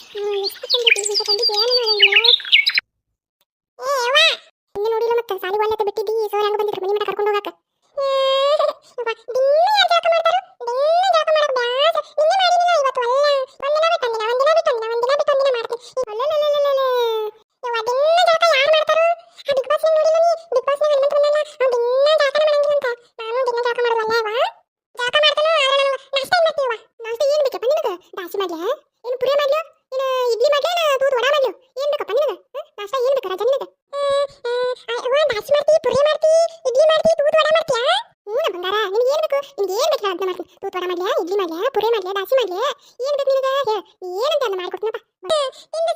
ಎಷ್ಟು ತಂದಿದ್ದೆ ಇಂತ ತಂದಿದ್ದೆ ಏನು ನೋಡಂಗಿಲ್ಲ. ಏ ಅವ್ವ ಇನ್ನು ನೋಡಿಲ್ಲ ಮತ್ತೆ ಸಾಲಿ ಒಳ್ಳೆ ಬಿಟ್ಟಿದ್ದಿ ಸರ್ ಹಂಗ ಬಂದಿದ್ರು ಮನಿ ಮಠ ಕರ್ಕೊಂಡು ಹೋಗಾಕ. ಅವ್ವ ದಿನ ಯಾಕೆ ಜಳಕ ಮಾಡ್ತಾರು ದಿನ ಜಳಕ ಮಾಡಕ್ ಬ್ಯಾಸ ನಿನ್ನೆ ಮಾಡಿದಿನ ಇವತ್ತು ಒಂದಿನ ಬಿಟ್ಟು ಒಂದಿನ ಮಾಡ್ತೀನಿ. ಅಲ್ಲಲ್ಲಲ್ಲಲ್ಲಲ್ಲ ಯವ್ವ ದಿನ ಜಳಕ ಯಾರು ಮಾಡ್ತಾರು? ಆ ಬಿಗ್ ಬಾಸ್ ನೋಡಿಲ್ಲ ನೀ ಬಿಗ್ ಬಾಸ್ ನಾಗ ಹನುಮಂತ ಬಂದಲ್ಲ ಅವ್ನು ದಿನ ಜಳಕನ ಮಾಡಂಗಿಲ್ಲ ಅಂತ. ನಾನು ದಿನ ಜಳಕ ಮಾಡೋದಲ್ಲ ಯವ್ವ ಜಳಕ ಮಾಡ್ತಾನು ಆದ್ರೆ ನಾನು ನಾಷ್ಟ ಏನ್ ಮಾಡ್ತೀಯವ್ವ? ನಾಷ್ಟ ಏನ್ ಬೇಕಪ್ಪ ನಿನಗೆ? ದಾಸಿ ಮಾಡ್ಲಾ ಏನು ಪುರಿ ಮಾಡ್ಲಾ ಏನು ಇಡ್ಲಿ ಮಾಡ್ಲಾ ತೂತ್ ವಡಾ ಮಾಡ್ಲಾ ಏನ್ ಬೇಕಪ್ಪ ನಿನಗೆ? ನಾಷ್ಟ ಏನ್ ಬೇಕು ರಾಜ ನಿನಗೆ? ಅವ್ವ ದಾಸಿ ಮಾಡ್ತಿ ಪುರಿ ಮಾಡ್ತಿ ಇಡ್ಲಿ ಮಾಡ್ತಿ ತೂತ್ ವಡಾ ಮಾಡ್ತೀಯಾ? ಹ್ಞೂ ನಾ ಬಂಗಾರ ನಿನಗೆ ಏನ್ ಬೇಕು? ನಿನಗೆ ಏನ್ ಬೇಕು ಅದನ್ನ ಮಾಡ್ತೀನಿ. ತೂತ್ ವಡಾ ಮಾಡ್ಲಾ ಇಡ್ಲಿ ಮಾಡ್ಲಾ ಪುರಿ ಮಾಡ್ಲಾ ದಾಸಿ ಮಾಡ್ಲಾ ಏನ್ ಬೇಕು ನಿನಗೆ? ಹೇಳು ಏನಂತ ಅದನ್ನ ಮಾಡ್ಕೊಡ್ತೀನಪ್ಪ. ತಿಂದ